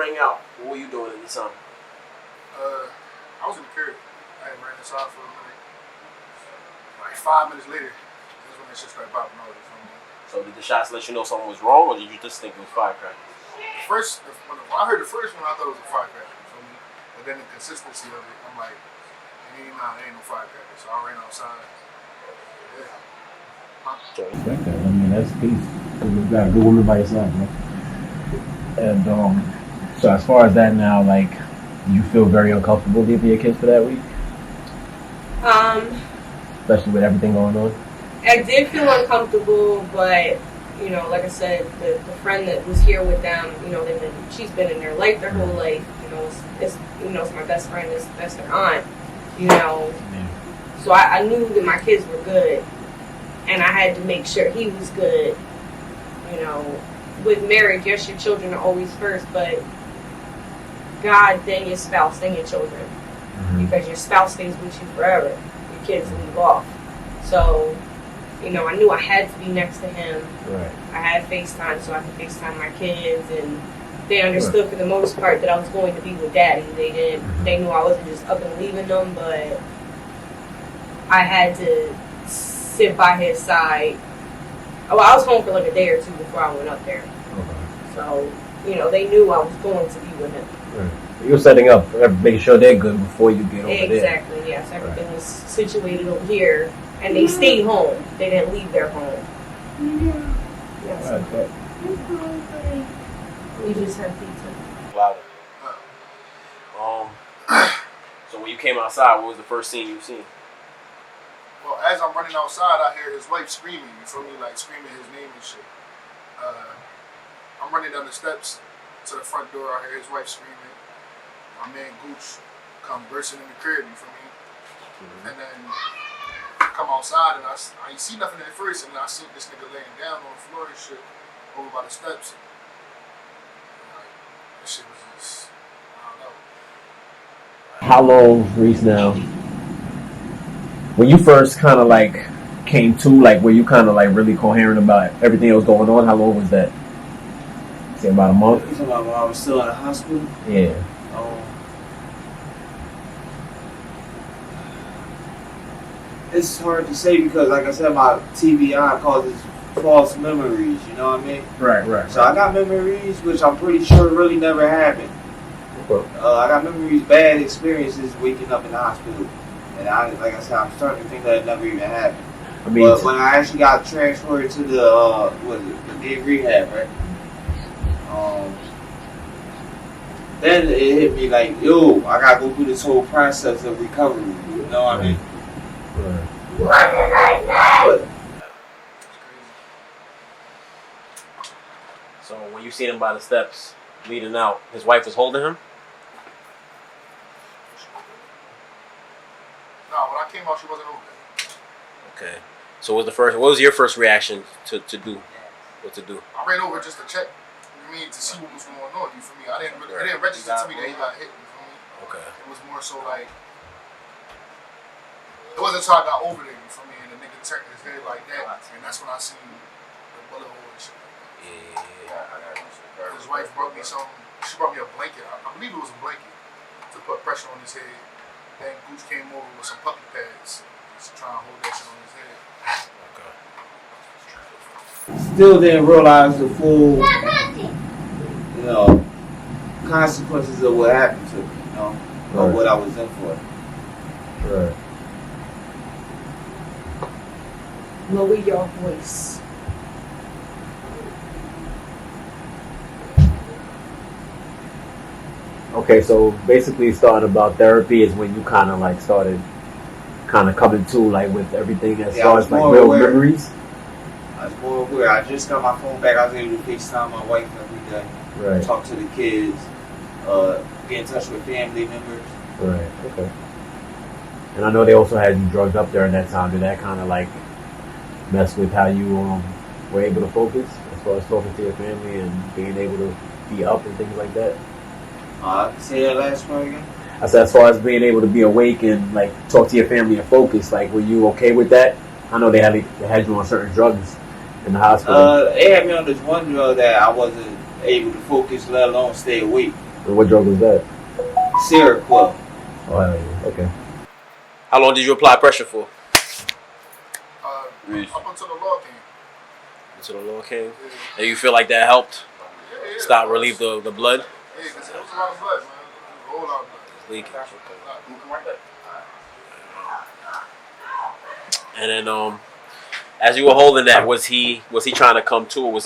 Bring out. What were you doing at the time? I was in the crib. I had ran inside for a minute. Like 5 minutes later, that's when that shit started popping out. So did the shots let you know something was wrong, or did you just think it was firecrackers? When I heard the first one, I thought it was a firecracker. You feel me? But then the consistency of it, I'm like, it ain't no firecracker. So I ran outside. Yeah. Respect that. I mean, that's peace. You got a good woman by your side, man. And so as far as that now, like, you feel very uncomfortable leaving your kids for that week, especially with everything going on. I did feel uncomfortable, but you know, like I said, the friend that was here with them, you know, she's been in their life their whole life. You know, it's my best friend, that's their aunt. You know, so I knew that my kids were good, and I had to make sure he was good. You know, with marriage, yes, your children are always first, but God, then your spouse, then your children, because your spouse stays with you forever. Your kids leave off. So, you know, I knew I had to be next to him. Right. I had FaceTime, so I could FaceTime my kids, and they understood for the most part that I was going to be with Daddy. They knew I wasn't just up and leaving them, but I had to sit by his side. Oh, I was home for like a day or two before I went up there. Okay. So, you know, they knew I was going to be with him. Right. You're setting up, making sure they're good before you get over there. Exactly, yes. Everything was situated over here, and they stayed home. They didn't leave their home. Yes. Okay. We just had pizza. Louder. So when you came outside, what was the first scene you seen? Well, as I'm running outside, I hear his wife screaming. You feel me? Like screaming his name and shit. I'm running down the steps to the front door. I hear his wife screaming. My man Gooch come bursting in the crib. You feel me? And then I come outside and I ain't see nothing at first, and then I see this nigga laying down on the floor and shit over by the steps. And like, that shit was just, I don't know. How long, Reese, now? When you first kind of like came to, like, were you kind of like really coherent about everything that was going on? How long was that? Say about a month? You talking about when I was still in the hospital? Yeah. It's hard to say because, like I said, my TBI causes false memories. You know what I mean? Right. So I got memories which I'm pretty sure really never happened. Okay. I got memories, bad experiences waking up in the hospital, and like I said, I'm starting to think that it never even happened. I mean, but when I actually got transferred to the day rehab, right? Then it hit me like, yo, I gotta go through this whole process of recovery. You know what I mean? Right. So when you seen him by the steps leading out, his wife was holding him? No, when I came out, she wasn't over there. Okay. So what was your first reaction to do? What to do? I ran over just to check. You mean to see what was going on? You feel me? It didn't register to me that he got hit. You feel me? Okay. It was more so like it wasn't until I got over there. You feel me? And the nigga turned his head like that, and that's when I seen the bullet hole and shit. Yeah. His wife brought me some. She brought me a blanket. I believe it was a blanket to put pressure on his head. Then Gooch came over with some puppy pads to try and hold that shit on his head. Okay. Still didn't realize the full, consequences of what happened to me, or what I was in for. Right. Lower your voice. Okay, so basically starting about therapy is when you kind of like started kind of coming to like with everything as far as like real memories. I was more aware. I just got my phone back. I was able to FaceTime my wife every day. Right. Talk to the kids. Get in touch with family members. Right. Okay. And I know they also had you drugged up during that time. Did that kind of like mess with how you were able to focus as far as talking to your family and being able to be up and things like that? Say that last part again. I said, as far as being able to be awake and like talk to your family and focus, like, were you okay with that? I know they had you on certain drugs in the hospital. They had me on this one drug that I wasn't able to focus, let alone stay awake. And what drug was that? Seroquel. Oh, hell yeah. Okay. How long did you apply pressure for? Up until the law came. Until the law came. Yeah. And you feel like that helped Yeah, stop, of relieve course. the blood? Yeah, because it was a lot of blood, man. It was a whole lot of blood. Leaking. A lot. And then as you were holding that, was he trying to come to, or was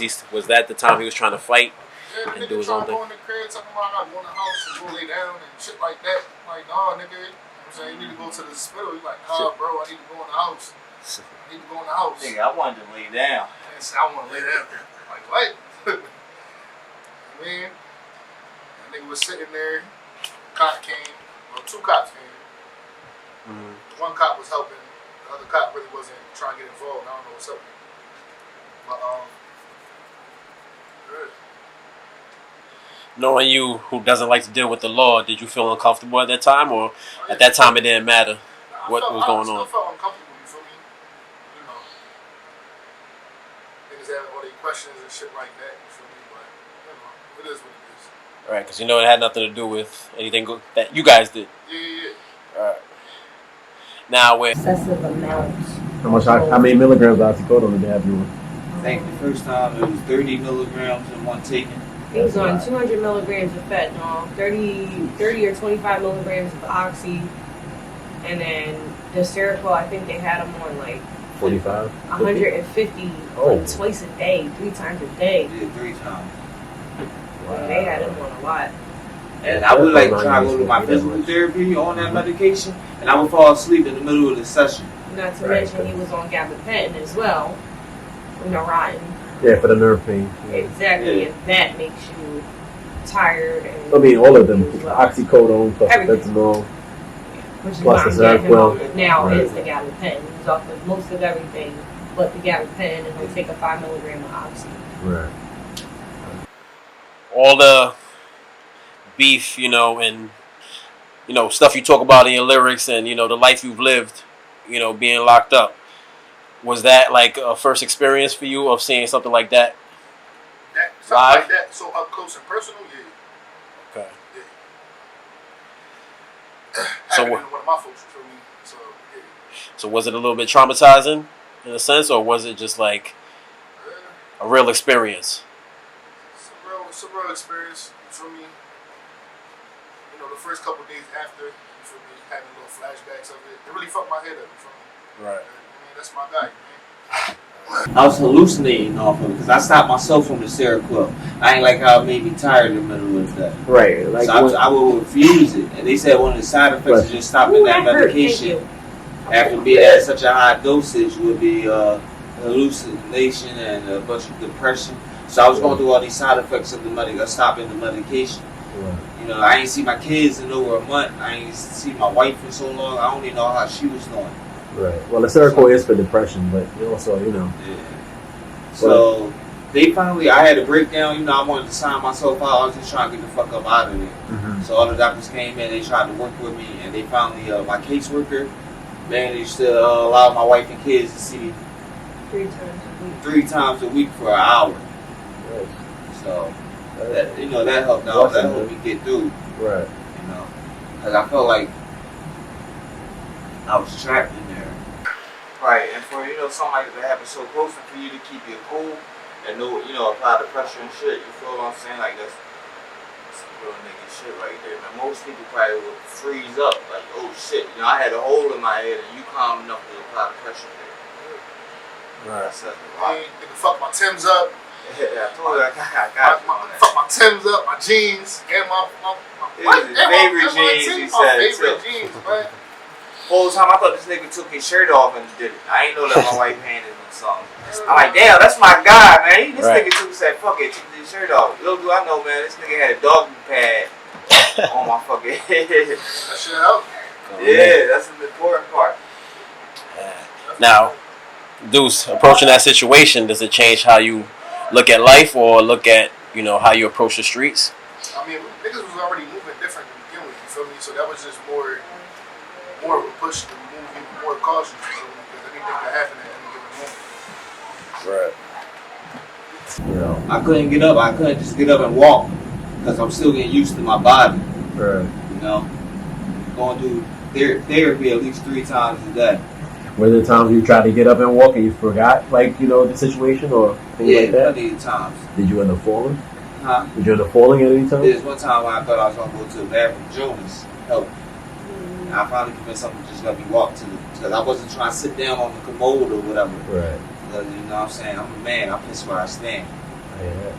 that the time he was trying to fight? Yeah, the And do nigga his trying own to go thing. in the crib, talking about I gotta go in the house and go lay down and shit like that. I'm like, nah, nigga. You know what I'm saying? You need to go to the hospital. He's like, nah, bro, I need to go in the house. I need to go in the house. Nigga, I wanted to lay down. And say, I want to lay down. Like, what? Man, that nigga was sitting there. Cop came. Well, two cops came. Mhm. One cop was helping. The other cop really wasn't trying to get involved. I don't know what's up. But, good. Knowing you, who doesn't like to deal with the law, did you feel uncomfortable at that time, or at that time it didn't matter what was going I still on? felt uncomfortable, you feel me? You know, niggas having all these questions and shit like that, you feel me? But, you know, it is what it is. Right, because you know it had nothing to do with anything that you guys did. Yeah. Right. Now, with Excessive amounts. How many milligrams of oxycodone did they have you on? I think the first time it was 30 milligrams in one taking. He was on 200 milligrams of fentanyl, 30 or 25 milligrams of oxy, and then the Seroquel, I think they had him on like 45? 150 Oh. like twice a day, 3 times a day. Yeah, 3 times. They had him on a lot. And I would like try to go to my physical therapy on that medication, and I would fall asleep in the middle of the session. Not to Right. mention he was on gabapentin as well, Neurontin. Yeah, for the nerve pain. Exactly, Yeah. and that makes you tired. And I mean, all of them. as well. Oxycodone, plus Everything. fentanyl. Which is Plus why I'm the getting him Seroquel. on now Right. is the gabapentin. He's off of most of everything but the gabapentin, and he'll take a 5 milligram of oxy. Right. all the beef, and stuff you talk about in your lyrics, and the life you've lived, being locked up. Was that like a first experience for you of seeing something like that? That, something Live? like that, so up close and personal, yeah. Okay. Yeah. So Happened what- to one of my folks, you feel me? So, yeah. So was it a little bit traumatizing in a sense, or was it just like a real experience? It's a real experience, you feel me? The first couple days after, you feel me, having little flashbacks of it, it really fucked my head up, you feel me? Right. I mean, that's my guy, man. I was hallucinating off of it because I stopped myself from the Seroquel. I ain't like how it made me tired in the middle of that. Right. Like, So I would refuse it. And they said one of the side effects of just stopping Ooh, that that hurt. Thank medication you. after being at such a high dosage would be hallucination and a bunch of depression. So I was going through all these side effects of stopping the medication. right. I ain't see my kids in over a month. I ain't see my wife in so long. I don't even know how she was doing. Right. Well, the Seroquel is for depression, but also, Yeah. So they finally, I had a breakdown. I wanted to sign myself out. I was just trying to get the fuck up out of there. Mhm. So all the doctors came in. They tried to work with me, and they finally, my caseworker managed to allow my wife and kids to see me 3 times a week. 3 times a week for an hour. Right. So that that helped out. That helped me get through. Right. Because I felt like I was trapped in there. Right, and for somebody that happened so close, and for you to keep your cool and apply the pressure and shit, you feel what I'm saying? Like that's some real nigga shit right there. Man, most people probably would freeze up, like, oh shit, I had a hole in my head, and you calm enough to apply the pressure there. Right. That's a I lot. mean, nigga, fuck my Timbs up. Yeah, I told you I got you on that. Fuck my Timbs up, my jeans, and my His what? And favorite and my jeans, he team, my said, favorite too. jeans, man. Whole time I thought this nigga took his shirt off and did it. I ain't know that my wife handed him something. I'm like, damn, that's my guy, man. This Right. nigga said, fuck it, took his shirt off. Little do I know, man, this nigga had a dog pad on my fucking head. That shit helped. Yeah, that's an important part. Now, Deuce, approaching that situation, does it change how you look at life or look at, how you approach the streets? I mean, niggas was already moving different to begin with, you feel me? So that was just more of a push to move even more cautious, you feel me? Because anything could happen at any given moment. Right. I couldn't get up. I couldn't just get up and walk. because I'm still getting used to my body. Right. You know, going to do therapy at least 3 times a day. Were there times you tried to get up and walk and you forgot, like, you know, the situation or things Yeah, like that? plenty of times. Did you end up falling? Huh? Did you end up falling at any time? There's one time when I thought I was gonna go to the bathroom. Jonas helped. And I finally convinced someone to just let me walk to the, because I wasn't trying to sit down on the commode or whatever. Right. Because, you know what I'm saying? I'm a man. I piss where I stand. Yeah.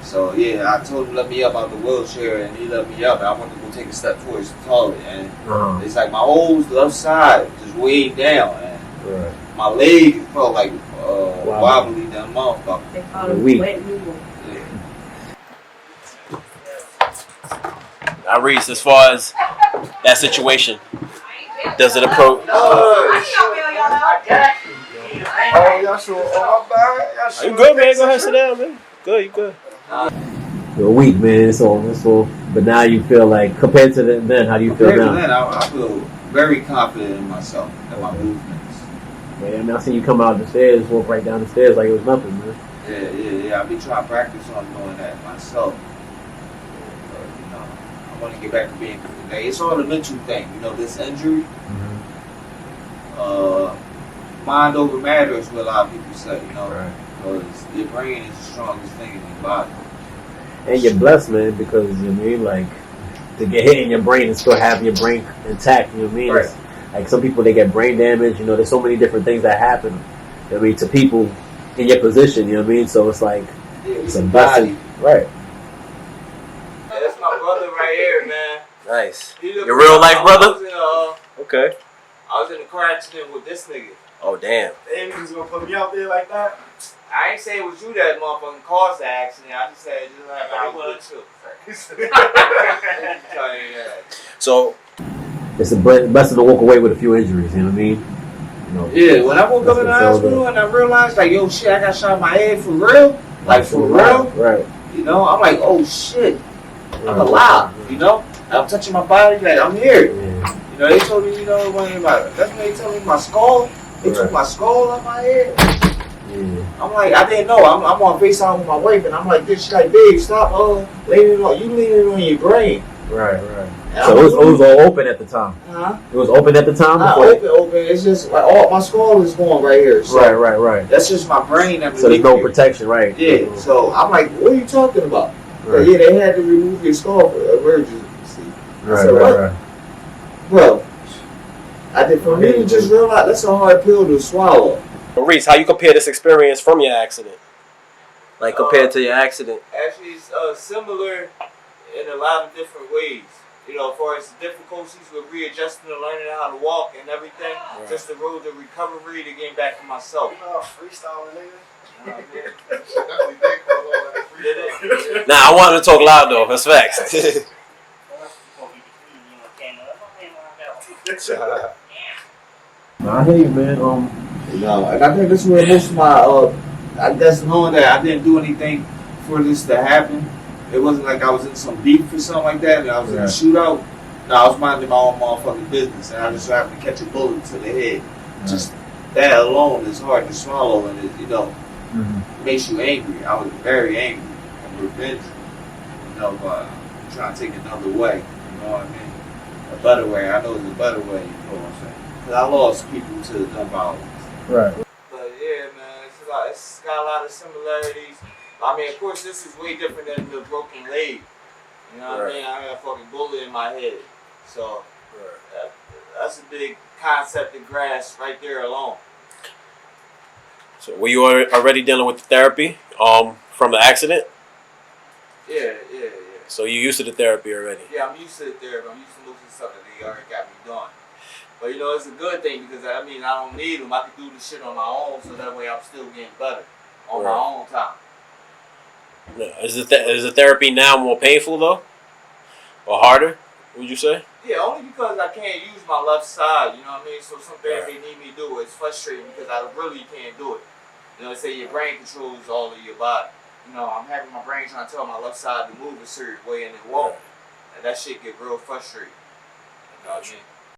So yeah, I told him to let me up out the wheelchair, and he let me up. And I wanted to go take a step towards the toilet, and it's like my whole left side just weighed down, and Right. my leg felt like wobbly than a motherfucker. They call it Weak. wet noodle. Now, Reese, as far as that situation, does it approach? Oh, y'all sure? Oh, my bad. Y'all sure? You good, man? Go ahead, sit down, man. Good, you good. You're weak, man. It's all. But now you feel like, compared to then, how do you feel Compared to now? that, I feel very confident in myself and my movements. Man, I mean, I seen you come out the stairs, walk right down the stairs like it was nothing, man. Yeah. I be trying to practice on doing that myself. You know, I want to get back to being. It's all a mental thing. You know, this injury. Mind over matter is what a lot of people say. You know, Right. because your brain is the strongest thing in your body. And you're blessed, man, because, you know what I mean, like, to get hit in your brain and still have your brain intact, you know what I mean? Right. It's, like, some people, they get brain damage, you know, there's so many different things that happen, you know what I mean, to people in your position, you know what I mean? So it's like, Yeah, it's a blessing. Right. Yeah, that's my brother right here, man. Nice. He looked- Your real life brother? I Okay. was in a car accident with this nigga. Oh, damn. Damn, you was gonna put me out there like that? I ain't say it was you that motherfucking caused the accident. I just said it just happened. I was too. Tell you that. So, It's a blessing to walk away with a few injuries, you know what I mean? You know, Yeah, when I woke up in the That's what's hospital and I realized, like, yo, shit, I got shot in my head for real. Like, for real. Right. You know, I'm like, oh, shit, I'm Right. alive. You know, I'm touching my body, like, I'm here. Yeah. You know, they told me, you know, that's when they told me my skull. They took my skull off my head. Yeah. I'm like, I didn't know. I'm on FaceTime with my wife, and I'm like, this shit, like, babe, stop leaning on your brain. Right. And So I'm it was all open at the time. Huh? It was open at the time? Not before- open. It's just like all my skull is going right here. So Right. That's just my brain. So there's no protection, right? Yeah. So I'm like, what are you talking about? Right. Yeah, they had to remove your skull for emergency. Right, So what? right. Bro, I did for me to just realize that's a hard pill to swallow. Reese, how you compare this experience from your accident? Like, compared to your accident? Actually, it's similar in a lot of different ways. You know, as far as the difficulties with readjusting and learning how to walk and everything, just the road to recovery to getting back to myself. Freestyling, nigga. You know what I mean? Definitely big for a little like a Did freestyle. it? Nah, I wanted to talk loud, though. That's facts. I hear you, man. No, and I think this is where most of my, I guess knowing that I didn't do anything for this to happen, it wasn't like I was in some beef or something like that, and I was in a shootout. No, I was minding my own motherfucking business, and I just happened to catch a bullet to the head. Just that alone is hard to swallow, and it, you know, makes you angry. I was very angry and revengeful, you know, but I'm trying to take another way, you know what I mean? A better way. I know there's a better way, you know what I'm saying? Because I lost people to gun violence. Right. But yeah, man, it's got a lot of similarities. I mean, of course, this is way different than the broken leg. You know what I mean? I got a fucking bullet in my head. So that's a big concept to grasp right there alone. So, were you already dealing with the therapy from the accident? Yeah. So, you used to the therapy already? Yeah, I'm used to the therapy. I'm used to most of the stuff that they already got me doing. But you know, it's a good thing because I mean, I don't need them. I can do this shit on my own, so that way I'm still getting better on my own time. Yeah. Is the therapy now more painful though, or harder? Would you say? Yeah, only because I can't use my left side. You know what I mean? So some therapy need me to do it. It's frustrating because I really can't do it. You know, they say your brain controls all of your body. You know, I'm having my brain trying to tell my left side to move a certain way and it won't. And that shit get real frustrating. You know what I mean?